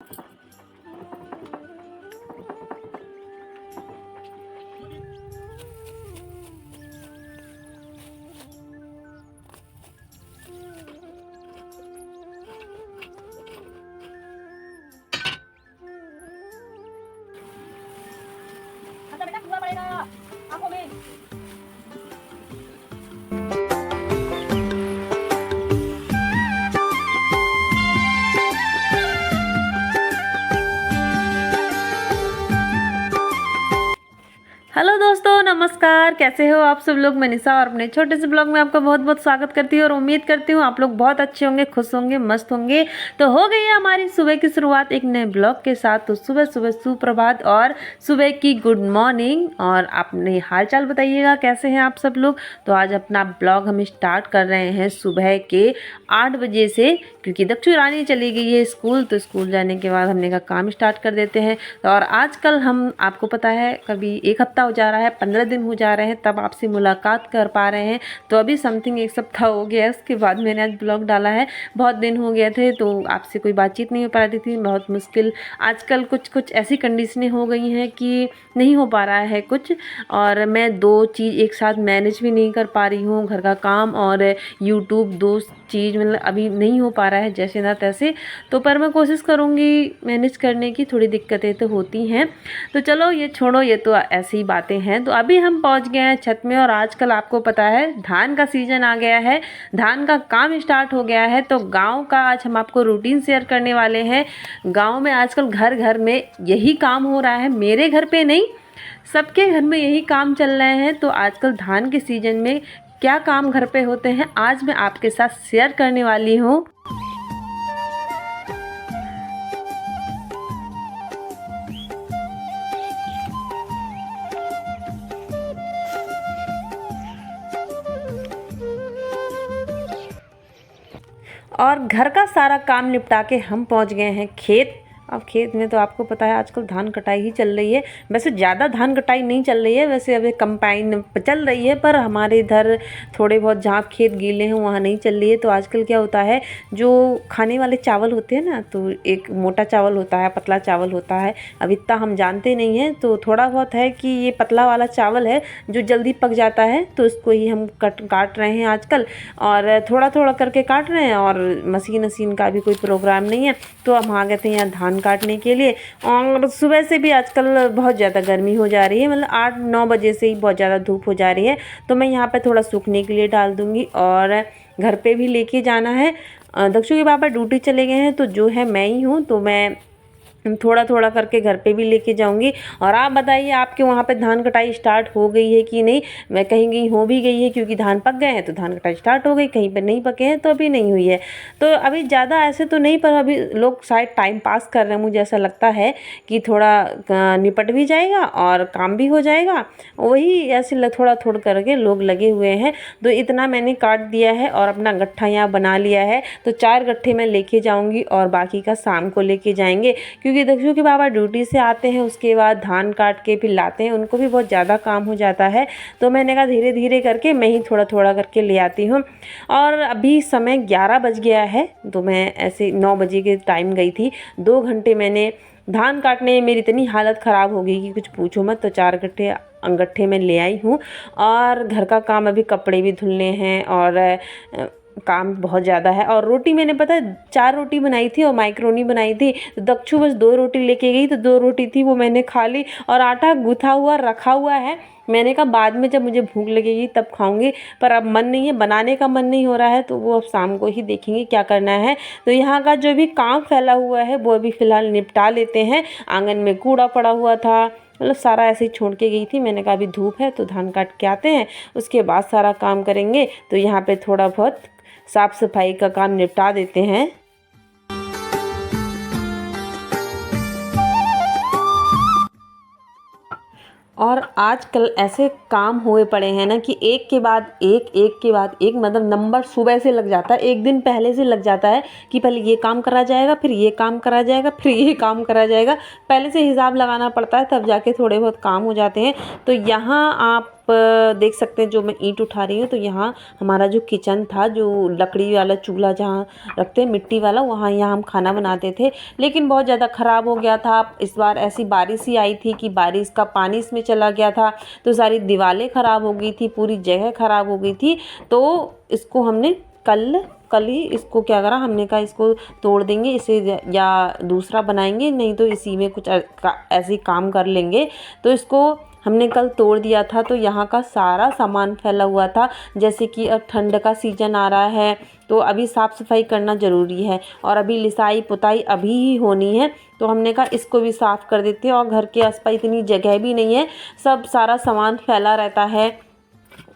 अच्छा बेटा पूरा पड़ेगा आंखों में। हेलो दोस्तों, नमस्कार। कैसे हो आप सब लोग। मनीषा और अपने छोटे से ब्लॉग में आपका बहुत बहुत स्वागत करती हूँ और उम्मीद करती हूँ आप लोग बहुत अच्छे होंगे, खुश होंगे, मस्त होंगे। तो हो गई है हमारी सुबह की शुरुआत एक नए ब्लॉग के साथ। तो सुबह सुबह सुप्रभात और सुबह की गुड मॉर्निंग। और अपने हाल चाल बताइएगा कैसे हैं आप सब लोग। तो आज अपना ब्लॉग हम स्टार्ट कर रहे हैं सुबह के 8 बजे से, क्योंकि दक्षु रानी चली गई है स्कूल। तो स्कूल जाने के बाद हमने का काम स्टार्ट कर देते हैं। और आजकल हम, आपको पता है, कभी एक हफ्ता हो जा रहा है, 15 दिन हो जा रहे हैं तब आपसे मुलाकात कर पा रहे हैं। तो अभी समथिंग एक सप्ताह हो गया है, उसके बाद मैंने आज ब्लॉग डाला है। बहुत दिन हो गए थे तो आपसे कोई बातचीत नहीं हो पा रही थी, बहुत मुश्किल। आजकल कुछ ऐसी कंडीशनें हो गई हैं कि नहीं हो पा रहा है कुछ, और मैं दो चीज़ एक साथ मैनेज भी नहीं कर पा रही हूँ, घर का काम और यूट्यूब, दो चीज़ मतलब अभी नहीं हो पा रहा है जैसे ना तैसे। तो पर मैं कोशिश करूँगी मैनेज करने की। थोड़ी दिक्कतें तो होती हैं, तो चलो ये छोड़ो, ये तो ऐसी ही बातें हैं। तो अभी हम पहुंच गए हैं छत में, और आजकल आपको पता है धान का सीजन आ गया है, धान का काम स्टार्ट हो गया है। तो गांव का आज हम आपको रूटीन शेयर करने वाले हैं। गांव में आजकल घर घर में यही काम हो रहा है, मेरे घर पे नहीं, सबके घर में यही काम चल रहे हैं। तो आजकल धान के सीजन में क्या काम घर पे होते हैं आज मैं आपके साथ शेयर करने वाली हूँ। और घर का सारा काम निपटा के हम पहुंच गए हैं खेत। अब खेत में तो आपको पता है आजकल धान कटाई ही चल रही है। वैसे ज़्यादा धान कटाई नहीं चल रही है, वैसे अभी कंपाइन चल रही है, पर हमारे इधर थोड़े बहुत जहाँ खेत गीले हैं वहाँ नहीं चल रही है। तो आजकल क्या होता है, जो खाने वाले चावल होते हैं ना, तो एक मोटा चावल होता है, पतला चावल होता है। अब इतना हम जानते नहीं हैं, तो थोड़ा बहुत है कि ये पतला वाला चावल है जो जल्दी पक जाता है, तो इसको ही हम काट रहे हैं आजकल। और थोड़ा थोड़ा करके काट रहे हैं, और मशीन का भी कोई प्रोग्राम नहीं है। तो हम आ गए थे यहाँ धान काटने के लिए। और सुबह से भी आजकल बहुत ज़्यादा गर्मी हो जा रही है, मतलब 8-9 बजे से ही बहुत ज़्यादा धूप हो जा रही है। तो मैं यहाँ पे थोड़ा सूखने के लिए डाल दूँगी, और घर पे भी लेके जाना है। दक्षु के पापा ड्यूटी चले गए हैं, तो जो है मैं ही हूँ, तो मैं थोड़ा थोड़ा करके घर पे भी लेके जाऊंगी। और आप बताइए आपके वहाँ पे धान कटाई स्टार्ट हो गई है कि नहीं। मैं कहीं गई हो भी गई है, क्योंकि धान पक गए हैं तो धान कटाई स्टार्ट हो गई, कहीं पे नहीं पके हैं तो अभी नहीं हुई है। तो अभी ज़्यादा ऐसे तो नहीं, पर अभी लोग शायद टाइम पास कर रहे हैं, मुझे ऐसा लगता है कि थोड़ा निपट भी जाएगा और काम भी हो जाएगा। वही ऐसे थोड़ा थोड़ा करके लोग लगे हुए हैं। तो इतना मैंने काट दिया है और अपना गट्ठा यहाँ बना लिया है। तो 4 गट्ठे मैं लेके जाऊँगी और बाकी का शाम को लेके जाएंगे, क्योंकि दक्षु के बाबा ड्यूटी से आते हैं, उसके बाद धान काट के फिर लाते हैं, उनको भी बहुत ज़्यादा काम हो जाता है। तो मैंने कहा धीरे धीरे करके मैं ही थोड़ा थोड़ा करके ले आती हूँ। और अभी समय 11 बज गया है, तो मैं ऐसे 9 बजे के टाइम गई थी। 2 घंटे मैंने धान काटने में मेरी इतनी हालत ख़राब हो गई कि कुछ पूछो मत। तो 4 गट्ठे में ले आई हूँ। और घर का काम, अभी कपड़े भी धुलने हैं और काम बहुत ज़्यादा है। और रोटी मैंने, पता है, 4 रोटी बनाई थी और माइक्रोनी बनाई थी। तो दक्षु बस 2 रोटी लेके गई, तो 2 रोटी थी वो मैंने खा ली। और आटा गूथा हुआ रखा हुआ है, मैंने कहा बाद में जब मुझे भूख लगेगी तब खाऊंगी। पर अब मन नहीं है, बनाने का मन नहीं हो रहा है, तो वो अब शाम को ही देखेंगे क्या करना है। तो यहाँ का जो भी काम फैला हुआ है वो अभी फ़िलहाल निपटा लेते हैं। आंगन में कूड़ा पड़ा हुआ था, मतलब सारा ऐसे ही छोड़ के गई थी। मैंने कहा अभी धूप है तो धान काट के आते हैं, उसके बाद सारा काम करेंगे। तो यहाँ पे थोड़ा बहुत साफ़ सफाई का काम निपटा देते हैं। और आजकल ऐसे काम हुए पड़े हैं ना कि एक के बाद एक के बाद एक, मतलब नंबर सुबह से लग जाता है, एक दिन पहले से लग जाता है कि पहले ये काम करा जाएगा, फिर ये काम करा जाएगा, फिर ये काम करा जाएगा। पहले से हिसाब लगाना पड़ता है, तब जाके थोड़े बहुत काम हो जाते हैं। तो यहाँ आप देख सकते हैं जो मैं ईंट उठा रही हूँ, तो यहाँ हमारा जो किचन था, जो लकड़ी वाला चूल्हा जहाँ रखते हैं मिट्टी वाला, वहाँ यहाँ हम खाना बनाते थे, लेकिन बहुत ज़्यादा ख़राब हो गया था। इस बार ऐसी बारिश ही आई थी कि बारिश का पानी इसमें चला गया था, तो सारी दीवारें ख़राब हो गई थी, पूरी जगह ख़राब हो गई थी। तो इसको हमने कल ही इसको क्या करा, हमने कहा इसको तोड़ देंगे, इसे या दूसरा बनाएंगे, नहीं तो इसी में कुछ ऐसे काम कर लेंगे। तो इसको हमने कल तोड़ दिया था। तो यहाँ का सारा सामान फैला हुआ था। जैसे कि अब ठंड का सीज़न आ रहा है, तो अभी साफ़ सफाई करना ज़रूरी है, और अभी लिसाई पुताई अभी ही होनी है। तो हमने कहा इसको भी साफ़ कर देते हैं, और घर के आसपास इतनी जगह भी नहीं है, सब सारा सामान फैला रहता है,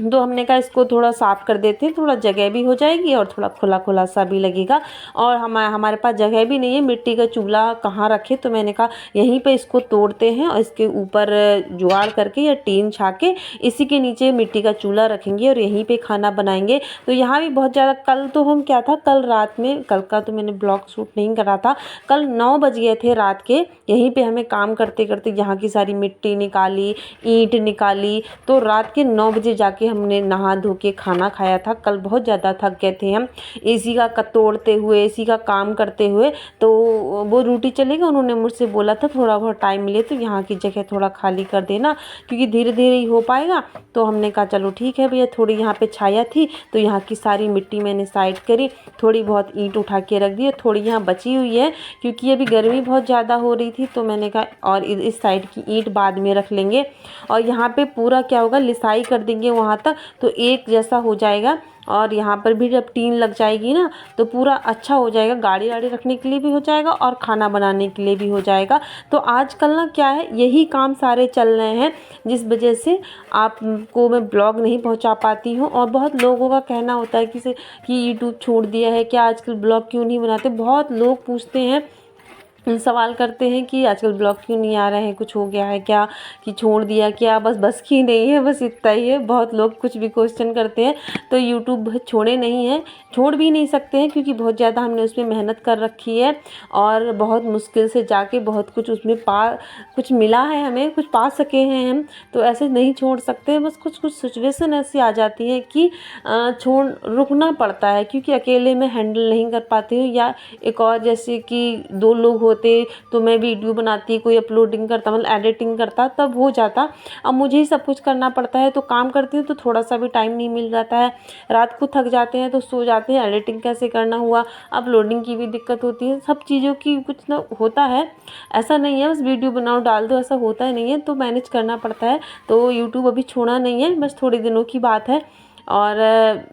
तो हमने कहा इसको थोड़ा साफ़ कर देते हैं, थोड़ा जगह भी हो जाएगी और थोड़ा खुला खुला सा भी लगेगा। और हमारे पास जगह भी नहीं है, मिट्टी का चूल्हा कहाँ रखे, तो मैंने कहा यहीं पे इसको तोड़ते हैं और इसके ऊपर जुगाड़ करके या टीन छा के इसी के नीचे मिट्टी का चूल्हा रखेंगे और यहीं पे खाना बनाएंगे। तो यहाँ भी बहुत ज़्यादा, कल तो हम क्या था, कल रात में, कल का तो मैंने ब्लॉग शूट नहीं करा था, कल 9 बज गए थे रात के। यहीं पे हमें काम करते करते यहाँ की सारी मिट्टी निकाली, ईंट निकाली, तो रात के 9 बजे जाके हमने नहा धो के खाना खाया था। कल बहुत ज़्यादा थक गए थे हम, एसी का तोड़ते हुए, एसी का काम करते हुए। तो वो ड्यूटी चले गए, उन्होंने मुझसे बोला था थोड़ा बहुत टाइम मिले तो यहाँ की जगह थोड़ा खाली कर देना, क्योंकि धीरे धीरे ही हो पाएगा। तो हमने कहा चलो ठीक है भैया। थोड़ी यहाँ पे छाया थी तो यहाँ की सारी मिट्टी मैंने साइड करी, थोड़ी बहुत ईंट उठा के रख दी, थोड़ी यहाँ बची हुई है क्योंकि अभी गर्मी बहुत ज़्यादा हो रही थी। तो मैंने कहा और इस साइड की ईंट बाद में रख लेंगे, और यहाँ पे पूरा क्या होगा, लिसाई कर देंगे वहाँ तक, तो एक जैसा हो जाएगा। और यहाँ पर भी जब टीन लग जाएगी ना, तो पूरा अच्छा हो जाएगा, गाड़ी वाड़ी रखने के लिए भी हो जाएगा और खाना बनाने के लिए भी हो जाएगा। तो आजकल ना क्या है, यही काम सारे चल रहे हैं, जिस वजह से आपको मैं ब्लॉग नहीं पहुँचा पाती हूँ। और बहुत लोगों का कहना होता है कि यूट्यूब छोड़ दिया है क्या, आजकल ब्लॉग क्यों नहीं बनाते। बहुत लोग पूछते हैं, सवाल करते हैं कि आजकल ब्लॉग क्यों नहीं आ रहे हैं, कुछ हो गया है क्या, कि छोड़ दिया क्या, बस की नहीं है, बस इतना ही है। बहुत लोग कुछ भी क्वेश्चन करते हैं। तो यूट्यूब छोड़े नहीं हैं, छोड़ भी नहीं सकते हैं, क्योंकि बहुत ज़्यादा हमने उसमें मेहनत कर रखी है और बहुत मुश्किल से जाके बहुत कुछ उसमें कुछ मिला है, हमें कुछ पा सके हैं हम। तो ऐसे नहीं छोड़ सकते, बस कुछ कुछ सिचुएशन ऐसी आ जाती है कि रुकना पड़ता है, क्योंकि अकेले मैं हैंडल नहीं कर पाती हूँ। या एक और जैसे कि 2 लोग होते तो मैं वीडियो बनाती, कोई अपलोडिंग करता, मतलब एडिटिंग करता, तब हो जाता। अब मुझे ही सब कुछ करना पड़ता है, तो काम करती हूँ तो थोड़ा सा भी टाइम नहीं मिल जाता है। रात को थक जाते हैं तो सो जाते हैं, एडिटिंग कैसे करना हुआ, अपलोडिंग की भी दिक्कत होती है, सब चीज़ों की कुछ ना होता है। ऐसा नहीं है बस वीडियो बनाओ डाल दो, ऐसा होता ही नहीं है, तो मैनेज करना पड़ता है। तो यूट्यूब अभी छोड़ा नहीं है, बस थोड़े दिनों की बात है, और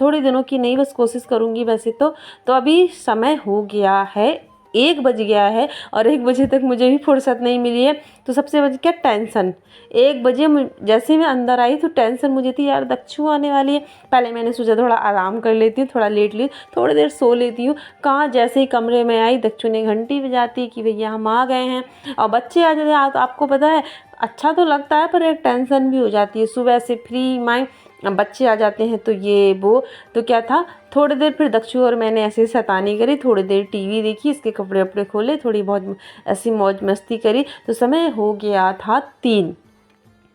थोड़े दिनों की नहीं, बस कोशिश करूँगी वैसे तो अभी समय हो गया है, 1 बज गया है, और 1 बजे तक मुझे भी फुर्सत नहीं मिली है। तो सबसे बड़ी क्या टेंशन, 1 बजे जैसे मैं अंदर आई तो टेंशन मुझे थी, यार दक्षु आने वाली है। पहले मैंने सोचा थोड़ा आराम कर लेती हूँ, थोड़ा लेट ली, थोड़ी देर सो लेती हूँ। कहाँ जैसे ही कमरे में आई, दक्षु ने घंटी बजाती कि भैया हम आ गए हैं, और बच्चे आ जाते हैं। आपको पता है अच्छा तो लगता है, पर एक टेंशन भी हो जाती है। सुबह से फ्री माइंड, बच्चे आ जाते हैं तो ये वो, तो क्या था, थोड़ी देर फिर दक्षु और मैंने ऐसे शैतानी करी, थोड़ी देर टीवी देखी, इसके कपड़े वपड़े खोले, थोड़ी बहुत ऐसी मौज मस्ती करी। तो समय हो गया था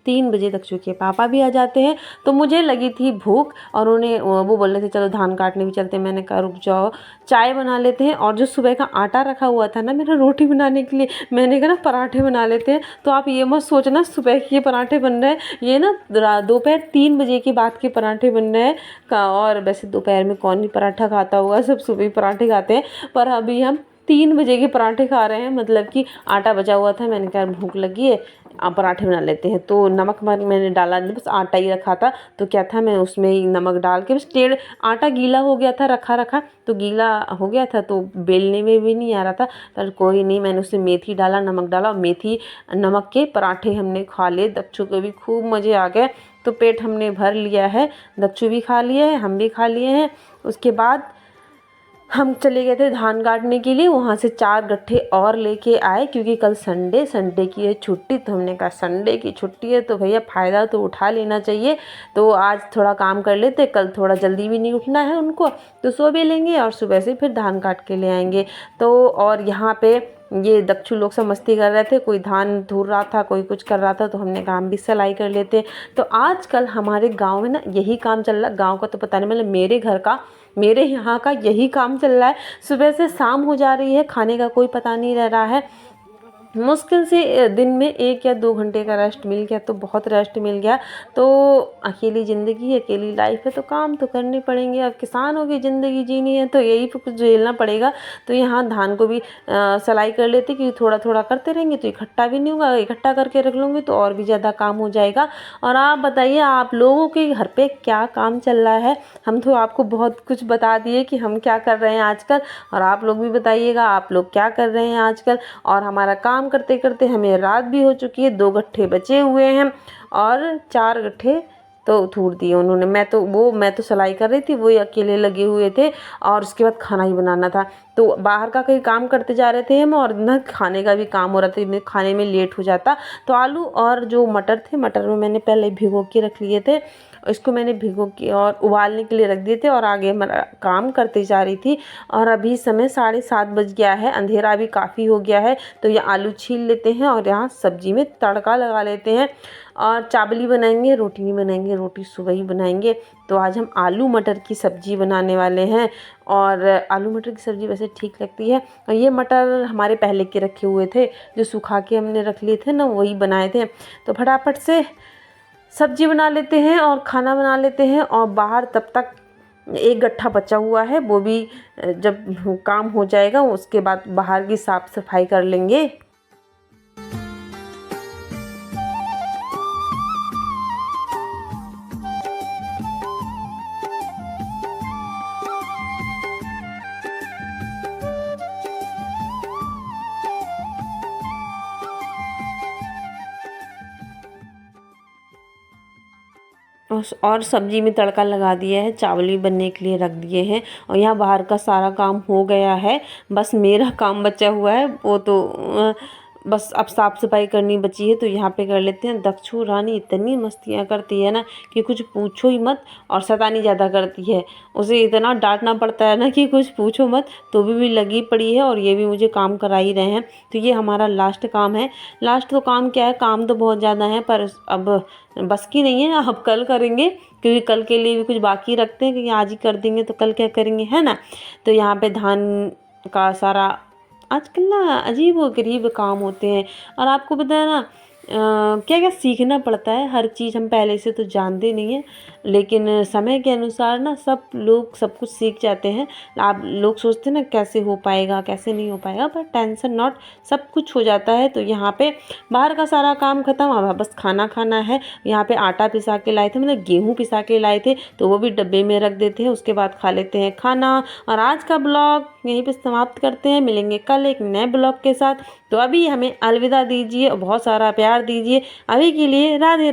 3 बजे। दक्षु के पापा भी आ जाते हैं, तो मुझे लगी थी भूख, और उन्हें वो बोल रहे थे चलो धान काटने भी चलते हैं। मैंने कहा रुक जाओ, चाय बना लेते हैं। और जो सुबह का आटा रखा हुआ था ना मेरा रोटी बनाने के लिए, मैंने कहा ना पराठे बना लेते हैं। तो आप ये मत सोचना सुबह के पराठे बन रहे हैं, ये ना दोपहर 3 बजे के बाद के पराठे बन रहे हैं। और वैसे दोपहर में कौन ही पराठा खाता होगा, सब सुबह ही पराठे खाते हैं, पर अभी हम 3 बजे के पराठे खा रहे हैं। मतलब कि आटा बचा हुआ था, मैंने कहा भूख लगी है, आप पराठे बना लेते हैं। तो नमक मैंने डाला नहीं, बस आटा ही रखा था, तो क्या था, मैं उसमें ही नमक डाल के बस आटा गीला हो गया था, रखा तो गीला हो गया था, तो बेलने में भी नहीं आ रहा था। पर कोई नहीं, मैंने उसमें मेथी डाला, नमक डाला, और मेथी नमक के पराठे हमने खा लिए। दक्षु को भी खूब मज़े आ गए, तो पेट हमने भर लिया है, दक्षु भी खा लिए है, हम भी खा लिए हैं। उसके बाद हम चले गए थे धान काटने के लिए, वहाँ से 4 गट्ठे और लेके आए, क्योंकि कल संडे की है छुट्टी। तो हमने कहा संडे की छुट्टी है तो भैया फ़ायदा तो उठा लेना चाहिए। तो आज थोड़ा काम कर लेते, कल थोड़ा जल्दी भी नहीं उठना है उनको, तो सो भी लेंगे और सुबह से फिर धान काट के ले आएंगे। तो और यहाँ पे ये दक्षु लोग सब मस्ती कर रहे थे, कोई धान धुर रहा था, कोई कुछ कर रहा था, तो हमने कहा हम भी सिलाई कर लेते। तो आजकल हमारे गांव में ना यही काम चल रहा है। गांव का तो पता नहीं, मतलब मेरे घर का, मेरे यहाँ का यही काम चल रहा है। सुबह से शाम हो जा रही है, खाने का कोई पता नहीं रह रहा है। मुश्किल से दिन में 1 या 2 घंटे का रेस्ट मिल गया तो बहुत रेस्ट मिल गया। तो अकेली ज़िंदगी, अकेली लाइफ है, तो काम तो करने पड़ेंगे। अब किसानों की ज़िंदगी जीनी है तो यही तो कुछ झेलना पड़ेगा। तो यहाँ धान को भी सिलाई कर लेते, क्योंकि थोड़ा थोड़ा करते रहेंगे तो इकट्ठा भी नहीं होगा, इकट्ठा करके रख लूँगी तो और भी ज़्यादा काम हो जाएगा। और आप बताइए, आप लोगों के घर पे क्या काम चल रहा है? हम तो आपको बहुत कुछ बता दिए कि हम क्या कर रहे हैं आजकल, और आप लोग भी बताइएगा आप लोग क्या कर रहे हैं आजकल। और हमारा काम करते करते हमें रात भी हो चुकी है, 2 गट्ठे बचे हुए हैं और 4 गट्ठे तो थूर दिए उन्होंने। मैं तो सिलाई कर रही थी, वो अकेले लगे हुए थे, और उसके बाद खाना ही बनाना था। तो बाहर का कहीं काम करते जा रहे थे हम, और ना खाने का भी काम हो रहा था, खाने में लेट हो जाता। तो आलू और जो मटर थे, मटर में मैंने पहले भिगो के रख लिए थे, इसको मैंने भिगो के और उबालने के लिए रख दिए थे, और आगे मेरा काम करते जा रही थी। और अभी समय 7:30 बज गया है, अंधेरा भी काफ़ी हो गया है। तो ये आलू छील लेते हैं और यहाँ सब्जी में तड़का लगा लेते हैं। और चावल बनाएंगे, रोटी नहीं बनाएंगे, रोटी सुबह ही बनाएंगे। तो आज हम आलू मटर की सब्ज़ी बनाने वाले हैं। और आलू मटर की सब्ज़ी वैसे ठीक लगती है। और ये मटर हमारे पहले के रखे हुए थे, जो सुखा के हमने रख लिए थे ना, वही बनाए थे। तो फटाफट से सब्जी बना लेते हैं और खाना बना लेते हैं। और बाहर तब तक 1 गट्ठा बचा हुआ है, वो भी जब काम हो जाएगा उसके बाद बाहर की साफ़ सफाई कर लेंगे। और सब्जी में तड़का लगा दिया है, चावल भी बनने के लिए रख दिए हैं। और यहाँ बाहर का सारा काम हो गया है, बस मेरा काम बचा हुआ है। वो तो बस अब साफ़ सफाई करनी बची है, तो यहाँ पे कर लेते हैं। दक्षु रानी इतनी मस्तियाँ करती है ना कि कुछ पूछो ही मत, और शैतानी ज़्यादा करती है। उसे इतना डांटना पड़ता है ना कि कुछ पूछो मत, तो भी लगी पड़ी है। और ये भी मुझे काम करा ही रहे हैं। तो ये हमारा लास्ट काम है। लास्ट तो काम क्या है, काम तो बहुत ज़्यादा है, पर अब बस की नहीं है, अब कल करेंगे, क्योंकि कल के लिए भी कुछ बाकी रखते हैं, क्योंकि आज ही कर देंगे तो कल क्या करेंगे, है ना। तो यहाँ पे धान का सारा आजकल ना अजीब व गरीब काम होते हैं। और आपको पता है ना, क्या क्या सीखना पड़ता है। हर चीज़ हम पहले से तो जानते नहीं हैं, लेकिन समय के अनुसार ना सब लोग सब कुछ सीख जाते हैं। आप लोग सोचते हैं ना कैसे हो पाएगा, कैसे नहीं हो पाएगा, पर टेंशन नॉट, सब कुछ हो जाता है। तो यहाँ पे बाहर का सारा काम खत्म, अब बस खाना खाना है। यहाँ पे आटा पिसा के लाए थे, मतलब गेहूँ पिसा के लाए थे, तो वो भी डब्बे में रख देते हैं, उसके बाद खा लेते हैं खाना। और आज का ब्लॉग यहीं पे समाप्त करते हैं, मिलेंगे कल एक नए ब्लॉग के साथ। तो अभी हमें अलविदा दीजिए और बहुत सारा प्यार दीजिए। अभी के लिए राधे।